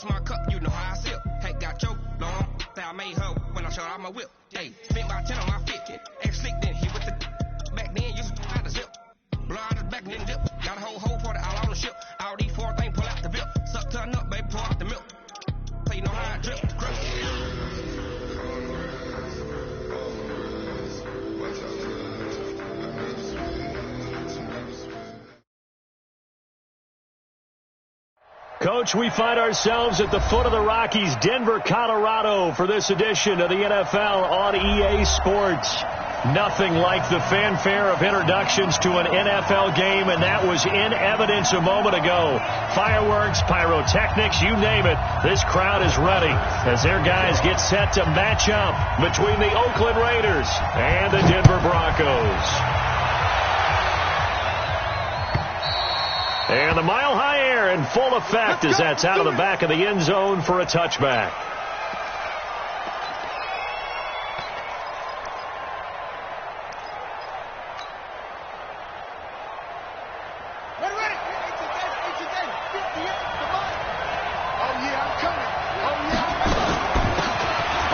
bust my cup, you know how I sip. Hey, got your long, that I made her when I showed out my whip. Hey, spent about 10 on my 50. Ex slick then hit with the back then, used to out the zip. Blow out the back, then dip. Got a whole party all on the ship. All these four things pull out the bip. Suck to a nut, baby, pour out the milk. Play no how I drip. Coach, we find ourselves at the foot of the Rockies, Denver, Colorado, for this edition of the NFL on EA Sports. Nothing like the fanfare of introductions to an NFL game, and that was in evidence a moment ago. Fireworks, pyrotechnics, you name it. This crowd is ready as their guys get set to match up between the Oakland Raiders and the Denver Broncos. And the mile-high air in full effect as that's out of the back of the end zone for a touchback.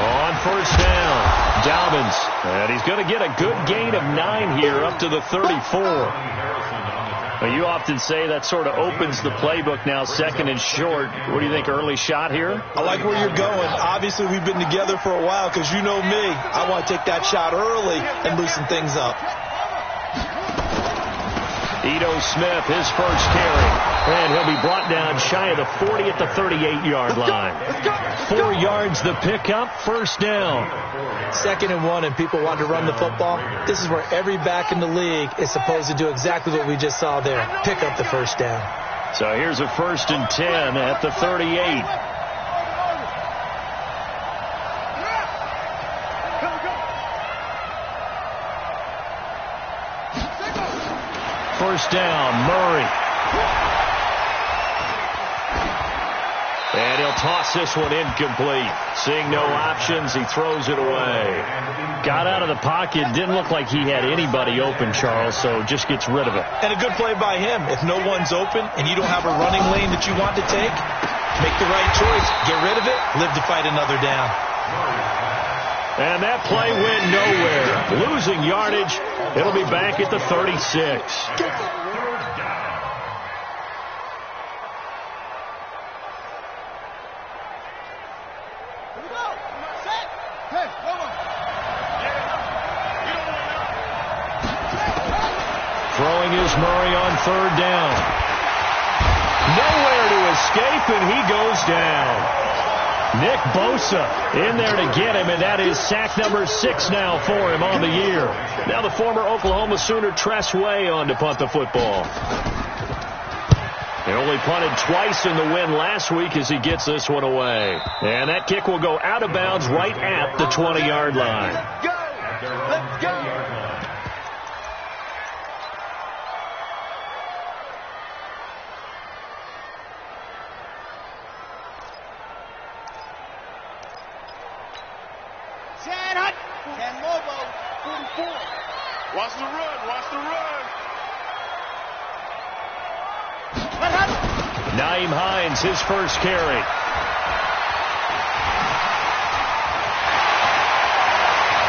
On first down, Dobbins. And he's going to get a good gain of 9 here up to the 34. Well, you often say that sort of opens the playbook now, second and short. What do you think, early shot here? I like where you're going. Obviously, we've been together for a while because you know me. I want to take that shot early and loosen things up. Ito Smith, his first carry. And he'll be brought down shy of the 40 at the 38-yard line. 4 yards the pickup, first down. 2nd and 1, and people want to run the football. This is where every back in the league is supposed to do exactly what we just saw there. Pick up the first down. So here's a 1st and 10 at the 38. First down, Murray. And he'll toss this one incomplete. Seeing no options, he throws it away. Got out of the pocket. Didn't look like he had anybody open, Charles, so just gets rid of it. And a good play by him. If no one's open and you don't have a running lane that you want to take, make the right choice. Get rid of it. Live to fight another down. And that play went nowhere. Losing yardage. It'll be back at the 36. Throwing is Murray on 3rd down. Nowhere to escape, and he goes down. Nick Bosa in there to get him, and that is sack number 6 now for him on the year. Now the former Oklahoma Sooner Tress Way on to punt the football. He only punted twice in the win last week as he gets this one away. And that kick will go out of bounds right at the 20-yard line. Let's go! Watch the run, watch the run. Nyheim Hines, his first carry.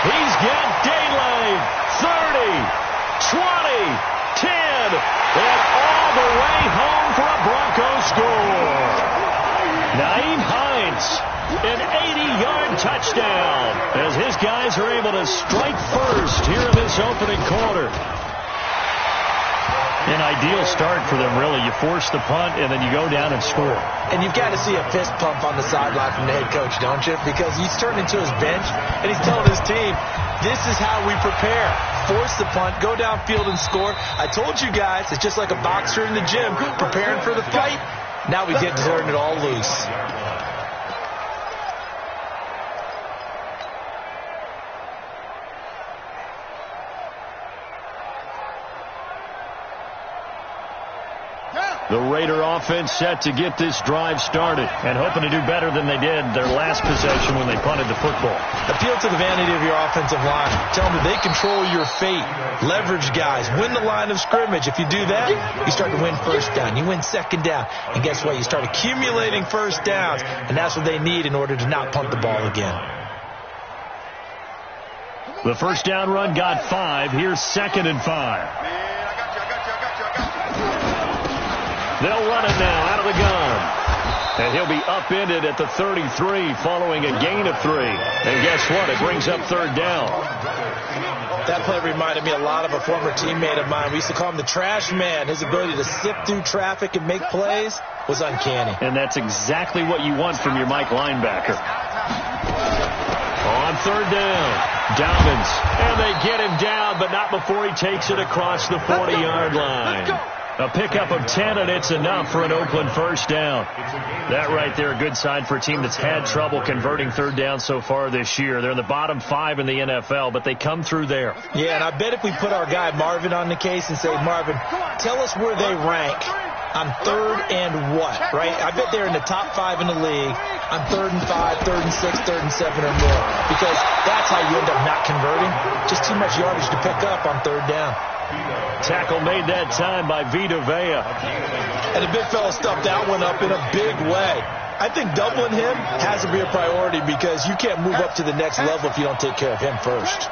He's got daylight. 30, 20, 10, and all the way home for a Broncos score. Nyheim Hines, an 80-yard touchdown as his guys are able to strike first here in this opening quarter. An ideal start for them, really. You force the punt, and then you go down and score. And you've got to see a fist pump on the sideline from the head coach, don't you? Because he's turned into his bench, and he's telling his team, this is how we prepare. Force the punt, go downfield and score. I told you guys, it's just like a boxer in the gym preparing for the fight. Now we get to turn it all loose. Yeah. The Raider offense set to get this drive started and hoping to do better than they did their last possession when they punted the football. Appeal to the vanity of your offensive line. Tell them that they control your fate. Leverage guys. Win the line of scrimmage. If you do that, you start to win first down. You win second down. And guess what? You start accumulating first downs. And that's what they need in order to not punt the ball again. The first down run got 5. Here's 2nd and 5. They'll run it now out of the gun. And he'll be upended at the 33 following a gain of 3. And guess what? It brings up 3rd down. That play reminded me a lot of a former teammate of mine. We used to call him the trash man. His ability to sift through traffic and make plays was uncanny. And that's exactly what you want from your Mike linebacker. On 3rd down, Dobbins. And they get him down, but not before he takes it across the 40-yard line. A pickup of 10, and it's enough for an Oakland first down. That right there, a good sign for a team that's had trouble converting 3rd down so far this year. They're in the bottom 5 in the NFL, but they come through there. Yeah, and I bet if we put our guy Marvin on the case and say, Marvin, tell us where they rank on 3rd and what, right? I bet they're in the top 5 in the league on 3rd and 5, 3rd and 6, 3rd and 7 or more, because that's how you end up not converting. Just too much yardage to pick up on 3rd down. Tackle made that time by Vita Vea. And the big fella stuffed that one up in a big way. I think doubling him has to be a priority because you can't move up to the next level if you don't take care of him first.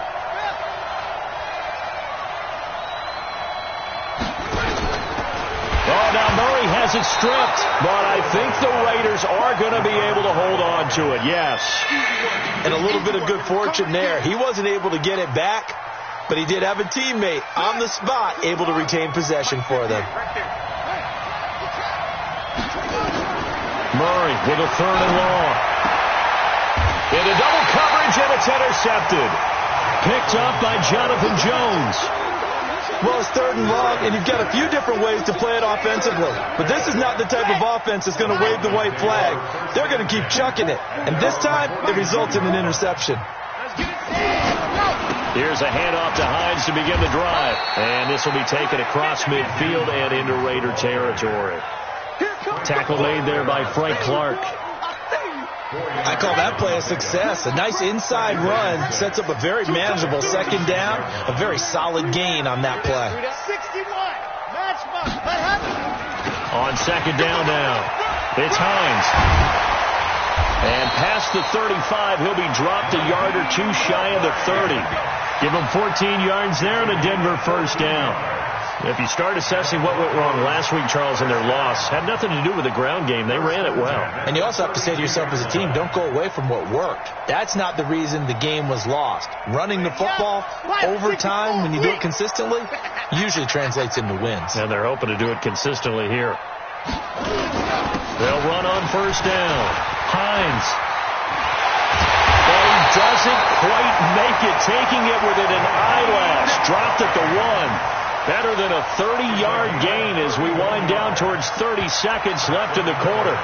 Oh, now Murray has it stripped, but I think the Raiders are going to be able to hold on to it, yes. And a little bit of good fortune there. He wasn't able to get it back, but he did have a teammate on the spot able to retain possession for them. Murray with a 3rd and long. Into double coverage, and it's intercepted. Picked up by Jonathan Jones. Well, it's 3rd and long, and you've got a few different ways to play it offensively. But this is not the type of offense that's going to wave the white flag. They're going to keep chucking it. And this time, it results in an interception. Here's a handoff to Hines to begin the drive. And this will be taken across midfield and into Raider territory. Tackle made there by Frank Clark. I call that play a success. A nice inside run sets up a very manageable 2nd down. A very solid gain on that play. On 2nd down now, it's Hines. And past the 35, he'll be dropped a yard or 2 shy of the 30. Give him 14 yards there and a Denver first down. If you start assessing what went wrong last week, Charles, in their loss, had nothing to do with the ground game. They ran it well. And you also have to say to yourself as a team, don't go away from what worked. That's not the reason the game was lost. Running the football over time, when you do it consistently, usually translates into wins. And they're hoping to do it consistently here. They'll run on first down. Hines. But he doesn't quite make it, taking it within an eyelash. Dropped at the 1. Better than a 30-yard gain as we wind down towards 30 seconds left in the quarter.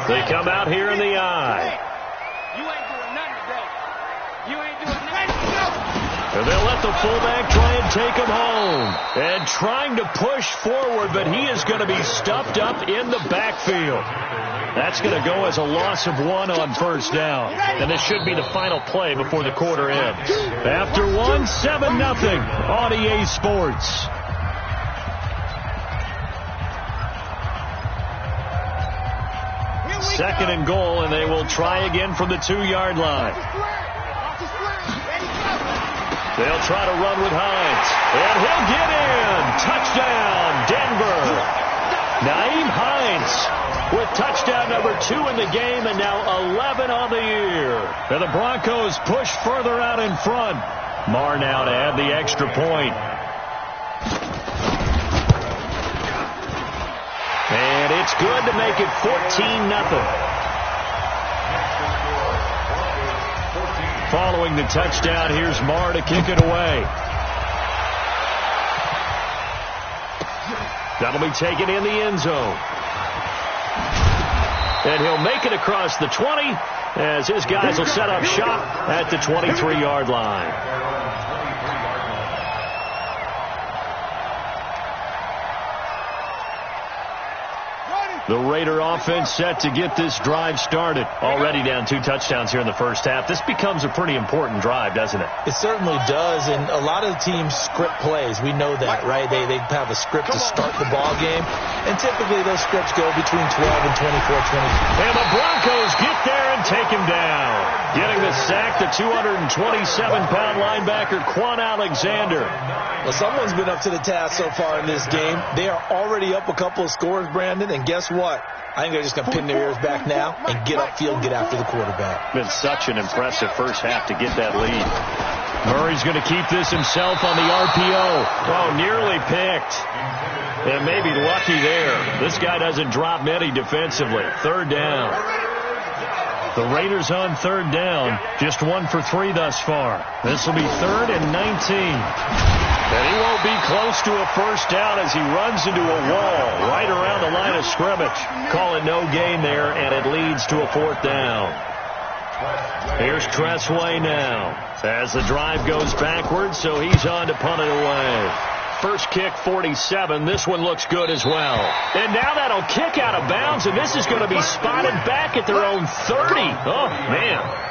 They come out here in the eye. You ain't doing nothing today. You ain't doing nothing. And they'll let the fullback try and take him home. And trying to push forward, but he is going to be stuffed up in the backfield. That's going to go as a loss of 1 on first down. And this should be the final play before the quarter ends. After 1, 7-0 on EA Sports. Second and goal, and they will try again from the 2-yard line. They'll try to run with Hines. And he'll get in. Touchdown, Denver. Nyheim Hines with touchdown number 2 in the game, and now 11 on the year. And the Broncos push further out in front. Marr now to add the extra point. And it's good to make it 14-0. Following the touchdown, here's Marr to kick it away. That'll be taken in the end zone. And he'll make it across the 20 as his guys will set up shop at the 23-yard line. The Raider offense set to get this drive started. Already down 2 touchdowns here in the first half. This becomes a pretty important drive, doesn't it? It certainly does, and a lot of the teams script plays. We know that, right? They have a script to start the ball game, and typically those scripts go between 12 and 24, 20. And the Broncos get there and take him down. Getting the sack, the 227-pound linebacker, Quan Alexander. Well, someone's been up to the task so far in this game. They are already up a couple of scores, Brandon, and guess what? I think they're just going to pin their ears back now and get upfield, get after the quarterback. Been such an impressive first half to get that lead. Murray's going to keep this himself on the RPO. Oh, nearly picked. And maybe lucky there. This guy doesn't drop many defensively. Third down. The Raiders on third down. Just 1 for 3 thus far. This will be 3rd and 19. And he won't be close to a first down as he runs into a wall right around the line of scrimmage. Call it no gain there, and it leads to a 4th down. Here's Tressway now as the drive goes backwards, so he's on to punt it away. First kick, 47. This one looks good as well. And now that'll kick out of bounds, and this is going to be spotted back at their own 30. Oh, man.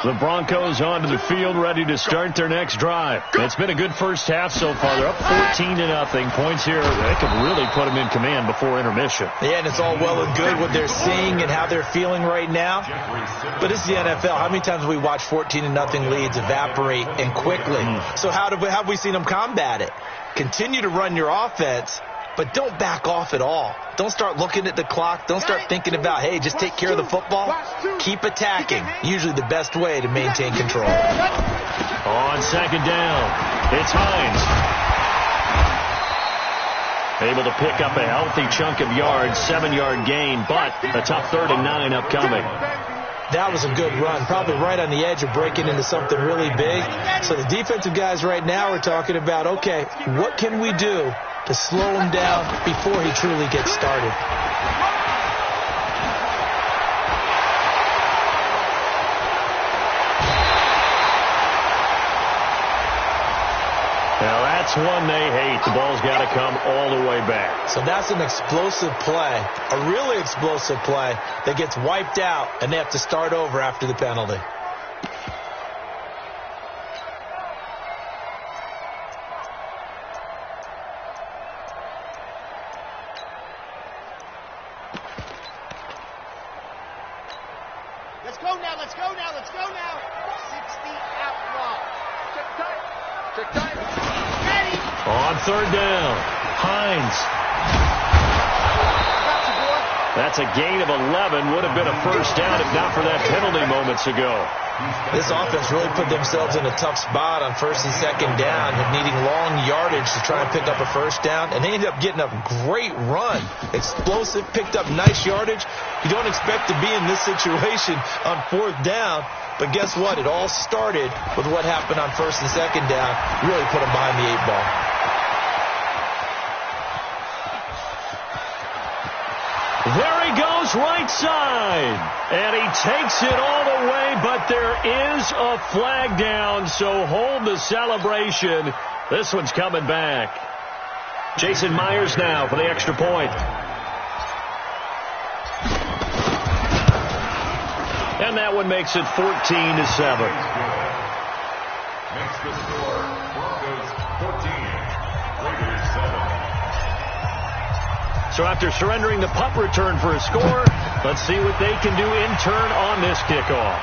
The Broncos onto the field, ready to start their next drive. It's been a good first half so far. They're up 14-0. Points here, they could really put them in command before intermission. Yeah, and it's all well and good what they're seeing and how they're feeling right now. But it's the NFL. How many times have we watched 14-0 leads evaporate and quickly? So how have we seen them combat it? Continue to run your offense, but don't back off at all. Don't start looking at the clock. Don't start thinking about, hey, just take care of the football. Keep attacking. Usually the best way to maintain control. On second down, it's Hines. Able to pick up a healthy chunk of yards, 7-yard gain, but a tough 3rd and 9 upcoming. That was a good run, probably right on the edge of breaking into something really big. So the defensive guys right now are talking about, okay, what can we do to slow him down before he truly gets started? Now that's one they hate. The ball's got to come all the way back. So that's an explosive play, a really explosive play that gets wiped out, and they have to start over after the penalty. Let's go now, let's go now, let's go now. 60 outlaw. Check time. Check time. Ready. On third down, Hines. That's a gain of 11. Would have been a first down if not for that penalty moments ago. This offense really put themselves in a tough spot on 1st and 2nd down, needing long yardage to try and pick up a first down, and they ended up getting a great run. Explosive, picked up nice yardage. You don't expect to be in this situation on 4th down, but guess what? It all started with what happened on 1st and 2nd down. Really put them behind the 8 ball. There he goes, right side. And he takes it all the way, but there is a flag down, so hold the celebration. This one's coming back. Jason Myers now for the extra point. And that one makes it 14-7. Makes the score Broncos 14, Raiders 7. So after surrendering the punt return for a score, let's see what they can do in turn on this kickoff.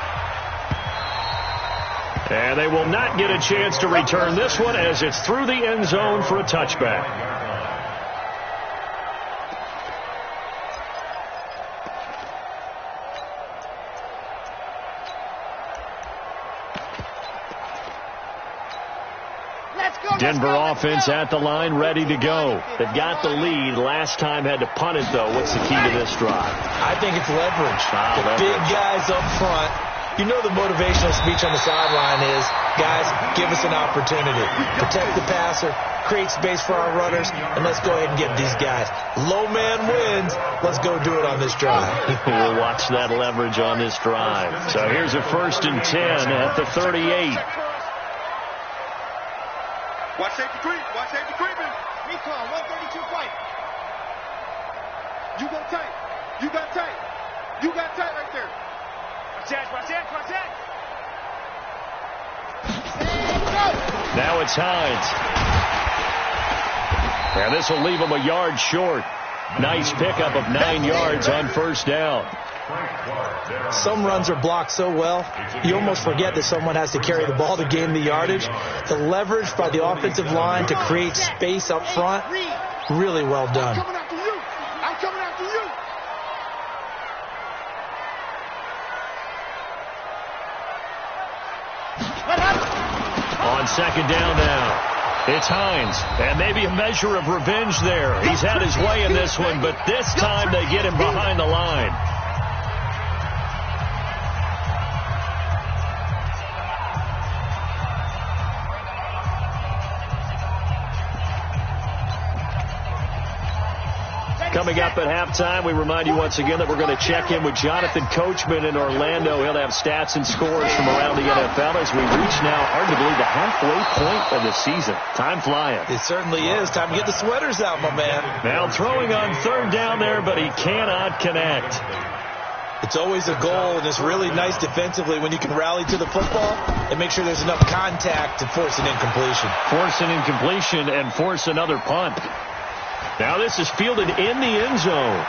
And they will not get a chance to return this one as it's through the end zone for a touchback. Denver offense at the line, ready to go. They've got the lead. Last time had to punt it, though. What's the key to this drive? I think it's leverage. Big guys up front. You know the motivational speech on the sideline is, guys, give us an opportunity. Protect the passer, create space for our runners, and let's go ahead and get these guys. Low man wins. Let's go do it on this drive. We'll watch that leverage on this drive. So here's a 1st and 10 at the 38. Watch safety creep. Watch safety creeping. Recon, 132 fight. You go tight. You got tight. You got tight right there. Watch that. Now it's Hines. And this will leave him a yard short. Nice pickup of 9 yards on first down. Some runs are blocked so well, you almost forget that someone has to carry the ball to gain the yardage. The leverage by the offensive line to create space up front, really well done. I'm coming after you. On second down now. It's Hines, and maybe a measure of revenge there. He's had his way in this one, but this time they get him behind the line. Coming up at halftime, we remind you once again that we're going to check in with Jonathan Coachman in Orlando. He'll have stats and scores from around the NFL as we reach now, hard to believe, the halfway point of the season. Time flying. It certainly is. Time to get the sweaters out, my man. Now throwing on third down there, but he cannot connect. It's always a goal, and it's really nice defensively when you can rally to the football and make sure there's enough contact to force an incompletion. Force an incompletion and force another punt. Now this is fielded in the end zone.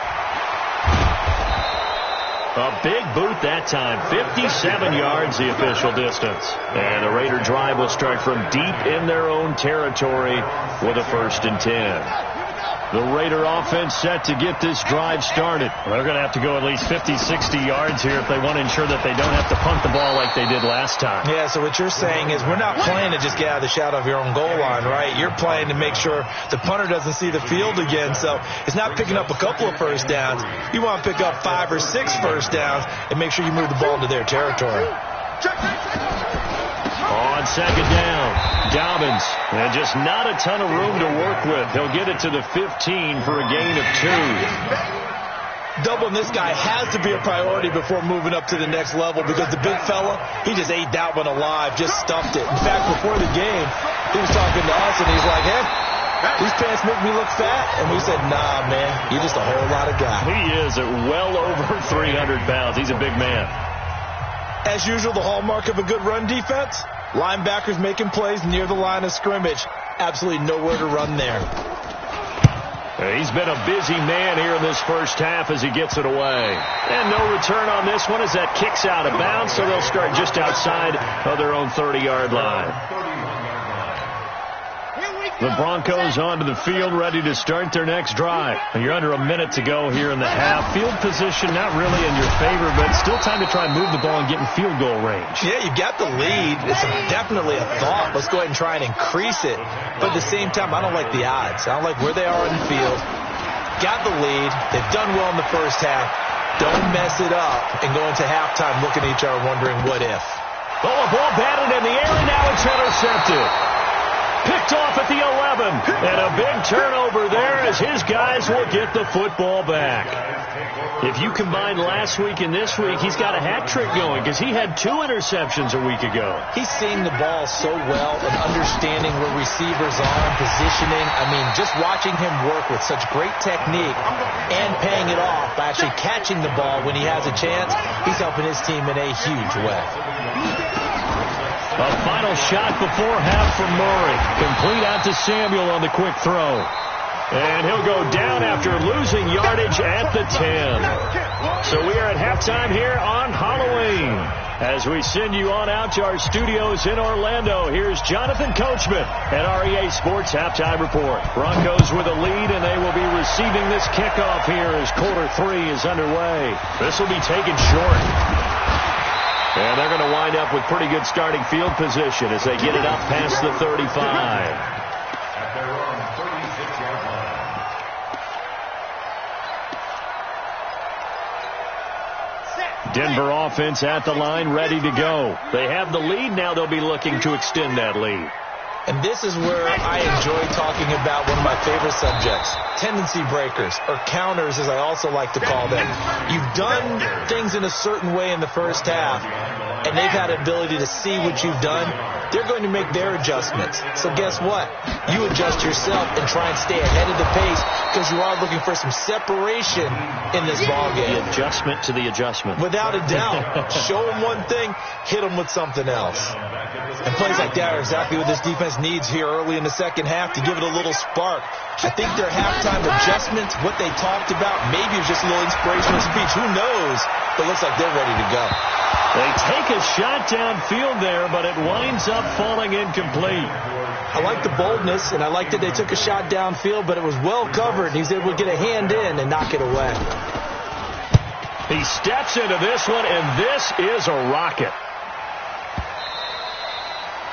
A big boot that time. 57 yards the official distance. And the Raider drive will start from deep in their own territory with a 1st and 10. The Raider offense set to get this drive started. They're going to have to go at least 50, 60 yards here if they want to ensure that they don't have to punt the ball like they did last time. Yeah, so what you're saying is we're not playing to just get out of the shadow of your own goal line, right? You're playing to make sure the punter doesn't see the field again. So it's not picking up a couple of first downs. You want to pick up 5 or 6 first downs and make sure you move the ball into their territory. On second down, Dobbins, and just not a ton of room to work with. He'll get it to the 15 for a gain of 2. Doubling this guy has to be a priority before moving up to the next level because the big fella, he just ate that one alive, just stuffed it. In fact, before the game, he was talking to us, and he's like, hey, these pants make me look fat. And we said, nah, man, you're just a whole lot of guy. He is at well over 300 pounds. He's a big man. As usual, the hallmark of a good run defense, linebackers making plays near the line of scrimmage. Absolutely nowhere to run there. He's been a busy man here in this first half as he gets it away. And no return on this one as that kicks out of bounds, so they'll start just outside of their own 30-yard line. The Broncos onto the field, ready to start their next drive. You're under a minute to go here in the half. Field position not really in your favor, but still time to try and move the ball and get in field goal range. Yeah, you got the lead. It's definitely a thought. Let's go ahead and try and increase it. But at the same time, I don't like the odds. I don't like where they are in the field. Got the lead. They've done well in the first half. Don't mess it up and go into halftime looking at each other wondering what if. Oh, a ball batted in the air, and now it's intercepted. Picked off at the 11, and a big turnover there as his guys will get the football back. If you combine last week and this week, he's got a hat trick going because he had 2 interceptions a week ago. He's seeing the ball so well and understanding where receivers are and positioning. I mean, just watching him work with such great technique and paying it off by actually catching the ball when he has a chance, he's helping his team in a huge way. A final shot before half from Murray. Complete out to Samuel on the quick throw. And he'll go down after losing yardage at the 10. So we are at halftime here on Halloween. As we send you on out to our studios in Orlando, here's Jonathan Coachman at REA Sports Halftime Report. Broncos with a lead, and they will be receiving this kickoff here as quarter 3 is underway. This will be taken short. And they're going to wind up with pretty good starting field position as they get it up past the 35. At their own 36-yard line. Denver offense at the line, ready to go. They have the lead. Now they'll be looking to extend that lead. And this is where I enjoy talking about one of my favorite subjects, tendency breakers, or counters as I also like to call them. You've done things in a certain way in the first half, and they've had an ability to see what you've done. They're going to make their adjustments. So guess what? You adjust yourself and try and stay ahead of the pace because you are looking for some separation in this ballgame. The adjustment to the adjustment. Without a doubt. Show them one thing, hit them with something else. And plays like that are exactly what this defense needs here early in the second half to give it a little spark. I think their halftime adjustments, what they talked about, maybe it was just a little inspirational speech. Who knows? But it looks like they're ready to go. They take a shot downfield there, but it winds up falling incomplete. I like the boldness, and I like that they took a shot downfield, but it was well covered. He's able to get a hand in and knock it away. He steps into this one, and this is a rocket.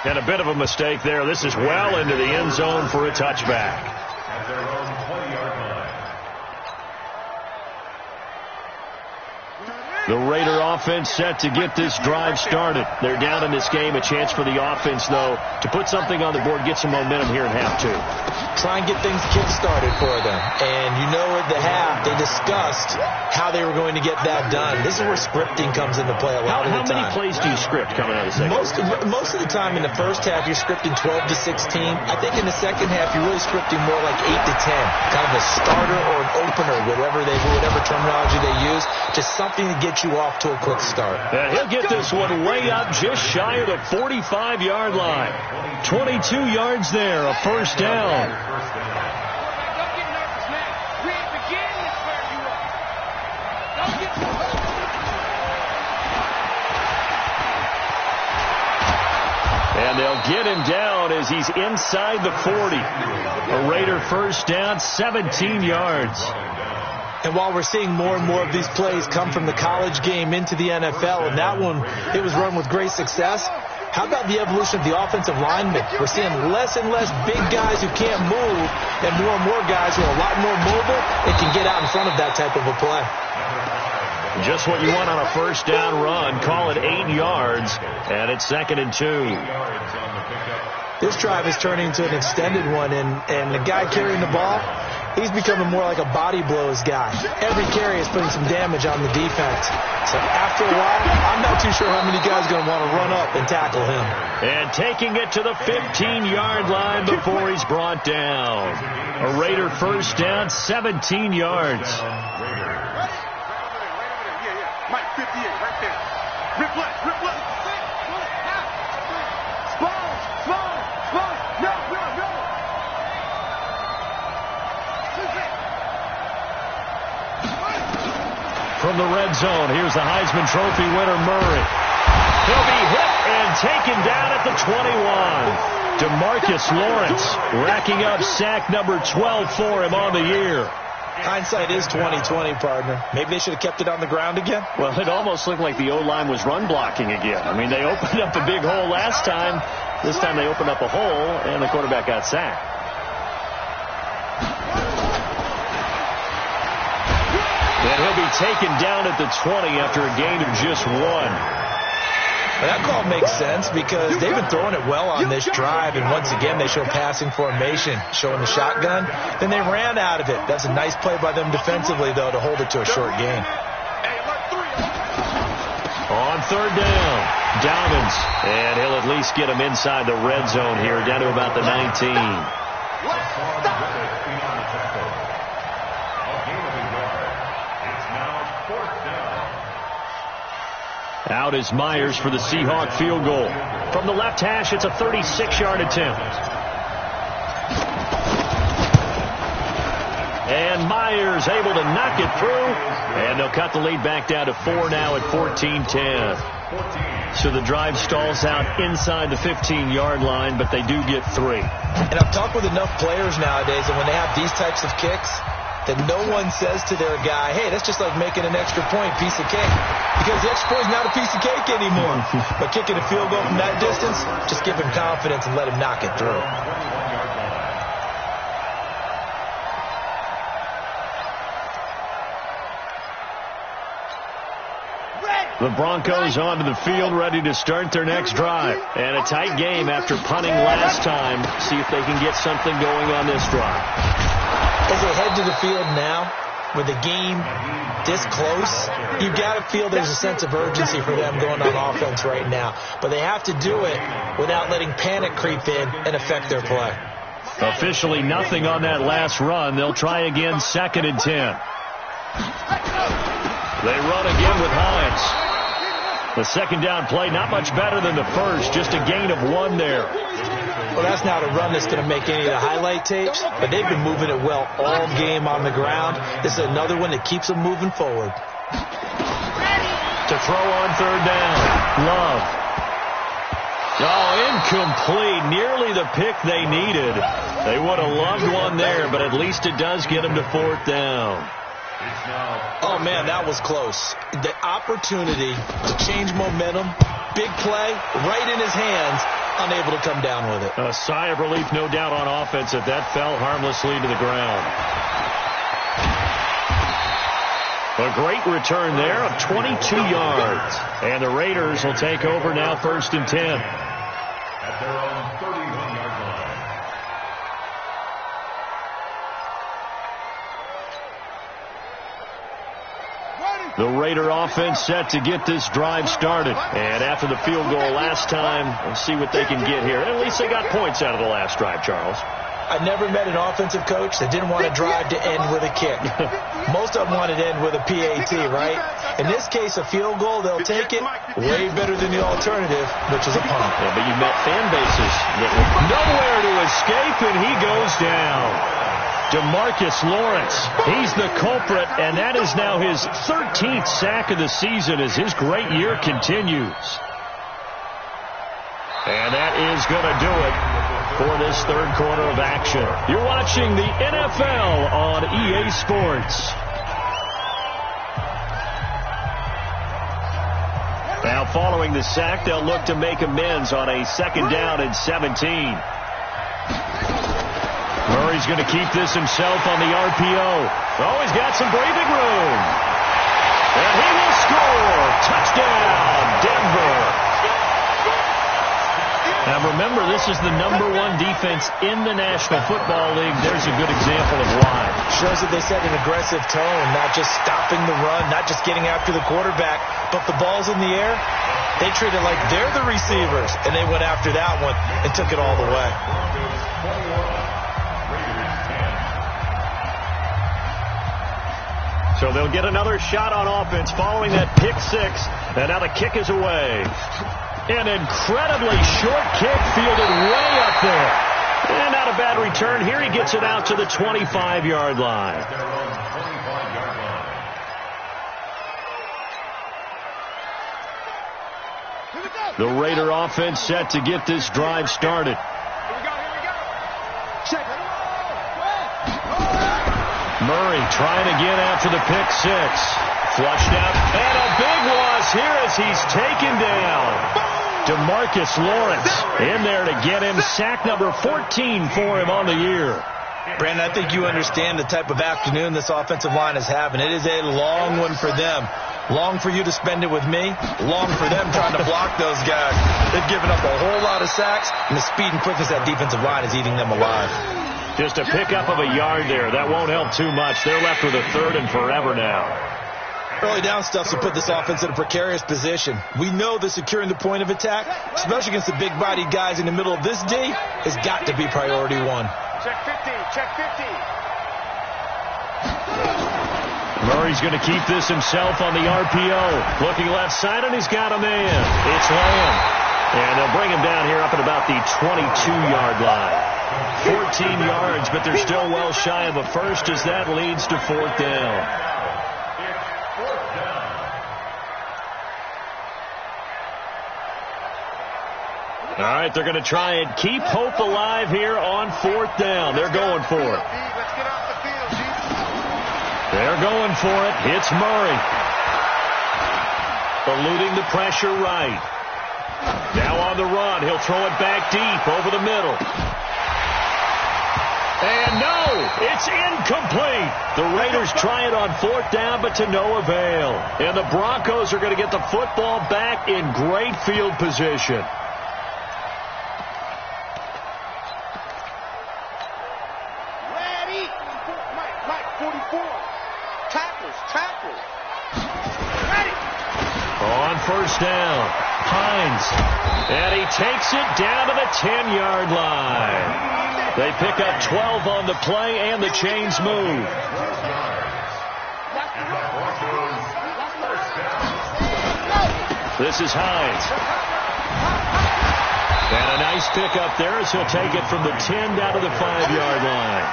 And a bit of a mistake there. This is well into the end zone for a touchback. At their own 20-yard line. The Raider offense set to get this drive started. They're down in this game. A chance for the offense, though, to put something on the board, get some momentum here in half two. Try and get things kick-started for them. And you know at the half, they discussed how they were going to get that done. This is where scripting comes into play a lot of the time. How many plays do you script coming out of the second? Most of the time in the first half, you're scripting 12 to 16. I think in the second half, you're really scripting more like 8 to 10. Kind of a starter or an opener, whatever terminology they use. Just something to get you off to a quick start. And he'll get this one way up just shy of the 45-yard line. 22 yards there, a first down. Don't get nervous, man. We ain't beginning to swear you up. Don't get too And they'll get him down as he's inside the 40. A Raider first down, 17 yards. And while we're seeing more and more of these plays come from the college game into the NFL, and that one, it was run with great success, how about the evolution of the offensive linemen? We're seeing less and less big guys who can't move and more guys who are a lot more mobile and can get out in front of that type of a play. Just what you want on a first down run. Call it 8 yards, and it's 2nd and 2. This drive is turning into an extended one, and the guy carrying the ball, he's becoming more like a body blows guy. Every carry is putting some damage on the defense. So after a while, I'm not too sure how many guys are going to want to run up and tackle him. And taking it to the 15-yard line before he's brought down. A Raider first down, 17 yards. Mike, 58, right there. Rip left. Small. No. From the red zone, here's the Heisman Trophy winner, Murray. He'll be hit and taken down at the 21. DeMarcus Lawrence racking up sack number 12 for him on the year. Hindsight is 20/20, partner. Maybe they should have kept it on the ground again. Well, it almost looked like the O-line was run blocking again. I mean, they opened up a big hole last time. This time they opened up a hole, and the quarterback got sacked. And he'll be taken down at the 20 after a gain of just 1. That call makes sense because they've been throwing it well on this drive, and once again they show passing formation, showing the shotgun. Then they ran out of it. That's a nice play by them defensively, though, to hold it to a short gain. On third down, Dobbins, and he'll at least get him inside the red zone here, down to about the 19. Out is Myers for the Seahawk field goal. From the left hash, it's a 36-yard attempt. And Myers able to knock it through. And they'll cut the lead back down to 4 now at 14-10. So the drive stalls out inside the 15-yard line, but they do get 3. And I've talked with enough players nowadays, and when they have these types of kicks, that no one says to their guy, hey, that's just like making an extra point, piece of cake. Because the extra point is not a piece of cake anymore. But kicking a field goal from that distance, just give him confidence and let him knock it through. Red The Broncos onto the field, ready to start their next drive. And a tight game after punting last time. See if they can get something going on this drive. As they head to the field now, with the game this close, you've got to feel there's a sense of urgency for them going on offense right now. But they have to do it without letting panic creep in and affect their play. Officially nothing on that last run. They'll try again, 2nd and 10. They run again with Hines. The second down play, not much better than the first, just a gain of 1 there. Well, that's not a run that's going to make any of the highlight tapes, but they've been moving it well all game on the ground. This is another one that keeps them moving forward. To throw on 3rd down, Love. Oh, incomplete. Nearly the pick they needed. They would have loved one there, but at least it does get them to 4th down. Oh, man, that was close. The opportunity to change momentum, big play, right in his hands, unable to come down with it. A sigh of relief, no doubt, on offense that fell harmlessly to the ground. A great return there of 22 yards. And the Raiders will take over now, 1st and 10. At their own 31-yard line. The Raider offense set to get this drive started. And after the field goal last time, we'll see what they can get here. At least they got points out of the last drive, Charles. I've never met an offensive coach that didn't want to drive to end with a kick. Most of them wanted to end with a PAT, right? In this case, a field goal, they'll take it. Way better than the alternative, which is a punt. Yeah, but you met fan bases that were nowhere to escape, and he goes down. DeMarcus Lawrence, he's the culprit, and that is now his 13th sack of the season as his great year continues. And that is going to do it for this 3rd quarter of action. You're watching the NFL on EA Sports. Now, following the sack, they'll look to make amends on a 2nd down and 17. Murray's going to keep this himself on the RPO. Oh, he's got some breathing room. And he will score. Touchdown, Denver. Now, remember, this is the #1 defense in the National Football League. There's a good example of why. Shows that they set an aggressive tone, not just stopping the run, not just getting after the quarterback, but the ball's in the air. They treat it like they're the receivers, and they went after that one and took it all the way. So they'll get another shot on offense following that pick 6. And now the kick is away. An incredibly short kick fielded way up there. And not a bad return. Here he gets it out to the 25-yard line. The Raider offense set to get this drive started. Murray trying again after the pick 6. Flushed out. And a big loss here as he's taken down. DeMarcus Lawrence in there to get him. Sack number 14 for him on the year. Brandon, I think you understand the type of afternoon this offensive line is having. It is a long one for them. Long for you to spend it with me. Long for them trying to block those guys. They've given up a whole lot of sacks, and the speed and quickness of that defensive line is eating them alive. Just a pickup of a yard there. That won't help too much. They're left with a 3rd and forever now. Early down stuff to put this offense in a precarious position. We know that securing the point of attack, especially against the big-bodied guys in the middle of this D, has got to be priority 1. Check 50, check 50. Murray's going to keep this himself on the RPO. Looking left side, and he's got a man. It's Lamb. And they'll bring him down here up at about the 22-yard line. 14 yards, but they're still well shy of a first as that leads to 4th down. All right, they're going to try and keep hope alive here on 4th down. They're going for it. They're going for it. It's Murray. Eluding the pressure right. Now on the run. He'll throw it back deep over the middle. And no, it's incomplete. complete. The Raiders try it on 4th down, but to no avail. And the Broncos are going to get the football back in great field position. Ready? Mike, 44. Tackles. Ready? On 1st down, Hines. And he takes it down to the 10-yard line. They pick up 12 on the play, and the chains move. This is Hines. And a nice pickup there as he'll take it from the 10 down to the 5-yard line.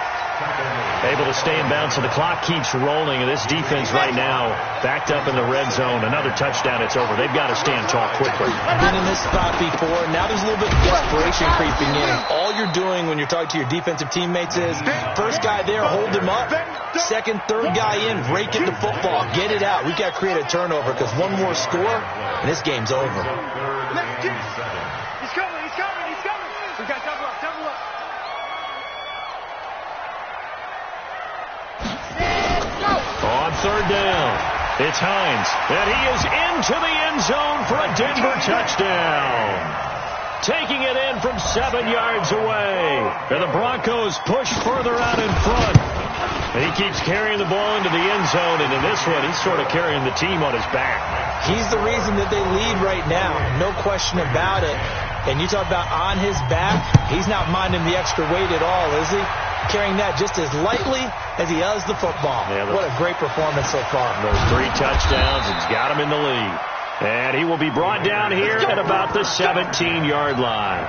Able to stay in bounds, so the clock keeps rolling, and this defense right now backed up in the red zone. Another touchdown, it's over. They've got to stand tall quickly. Been in this spot before. Now there's a little bit of desperation creeping in. All you're doing when you're talking to your defensive teammates is, first guy there, hold him up. Second, third guy in, rake at the football. Get it out. We've got to create a turnover because one more score, and this game's over. He's coming. We got double up. On 3rd down, it's Hines, and he is into the end zone for a Denver touchdown. Taking it in from 7 yards away. And the Broncos push further out in front. And he keeps carrying the ball into the end zone, and in this one, he's sort of carrying the team on his back. He's the reason that they lead right now. No question about it. And you talk about on his back, he's not minding the extra weight at all, is he? Carrying that just as lightly as he does the football. Yeah, what a great performance so far. Those 3 touchdowns, it's got him in the lead. And he will be brought down here at about the 17-yard line.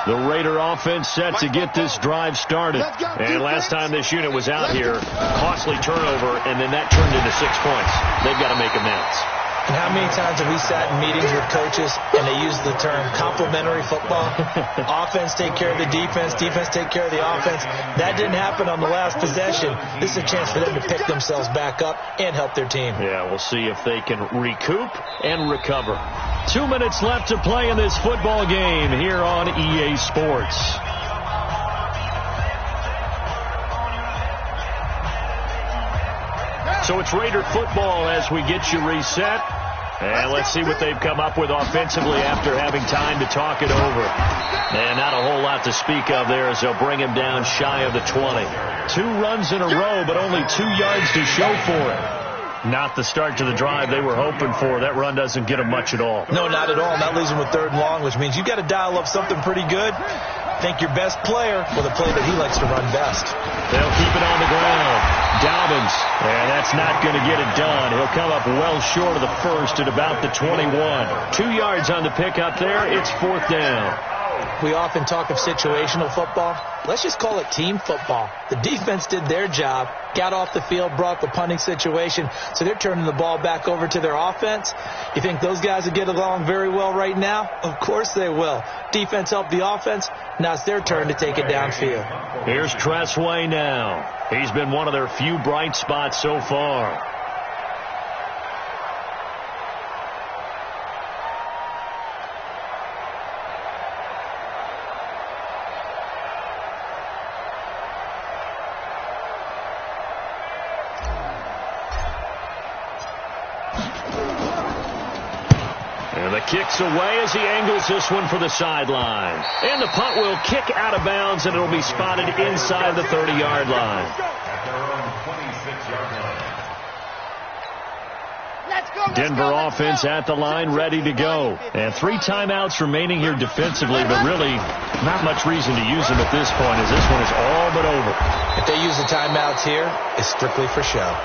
The Raider offense set to get this drive started. And last time this unit was out here, costly turnover, and then that turned into 6 points. They've got to make amends. And how many times have we sat in meetings with coaches and they use the term complementary football? Offense take care of the defense, defense take care of the offense. That didn't happen on the last possession. This is a chance for them to pick themselves back up and help their team. Yeah, we'll see if they can recoup and recover. 2 minutes left to play in this football game here on EA Sports. So it's Raider football as we get you reset. And let's see what they've come up with offensively after having time to talk it over. And not a whole lot to speak of there as they'll bring him down shy of the 20. 2 runs in a row, but only 2 yards to show for it. Not the start to the drive they were hoping for. That run doesn't get them much at all. No, not at all. That leaves them with 3rd and long, which means you've got to dial up something pretty good. Think your best player with a play that he likes to run best. They'll keep it on the ground. Dobbins, and that's not going to get it done. He'll come up well short of the first at about the 21. 2 yards on the pickup there. It's 4th down. We often talk of situational football. Let's just call it team football. The defense did their job, got off the field, brought the punting situation, so they're turning the ball back over to their offense. You think those guys will get along very well right now? Of course they will. Defense helped the offense. Now it's their turn to take it downfield. Here's Tressway now. He's been one of their few bright spots so far. Kicks away as he angles this one for the sideline. And the punt will kick out of bounds, and it'll be spotted inside the 30-yard line. Denver offense at the line, ready to go. And 3 timeouts remaining here defensively, but really not much reason to use them at this point, as this one is all but over. If they use the timeouts here, it's strictly for show.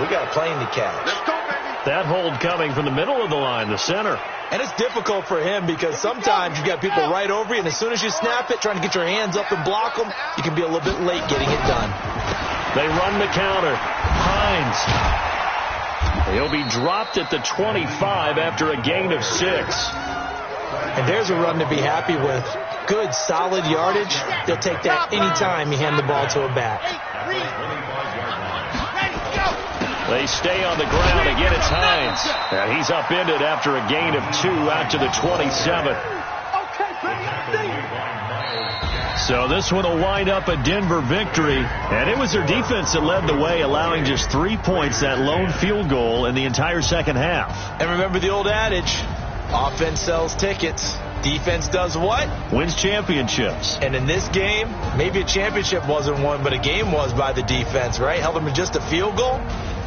We got a plane to catch. That hold coming from the middle of the line, the center. And it's difficult for him because sometimes you've got people right over you, and as soon as you snap it, trying to get your hands up and block them, you can be a little bit late getting it done. They run the counter. Hines. He'll be dropped at the 25 after a gain of 6. And there's a run to be happy with. Good, solid yardage. They'll take that anytime you hand the ball to a back. They stay on the ground. Again, it's Hines. And he's upended after a gain of 2 out to the 27. So this one will wind up a Denver victory, and it was their defense that led the way, allowing just 3 points, that lone field goal in the entire second half. And remember the old adage, offense sells tickets. Defense does what? Wins championships. And in this game, maybe a championship wasn't won, but a game was by the defense, right? Held them to just a field goal.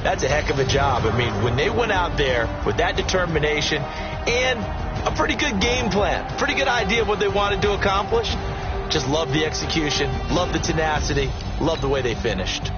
That's a heck of a job. I mean, when they went out there with that determination and a pretty good game plan, pretty good idea of what they wanted to accomplish, just love the execution, love the tenacity, love the way they finished.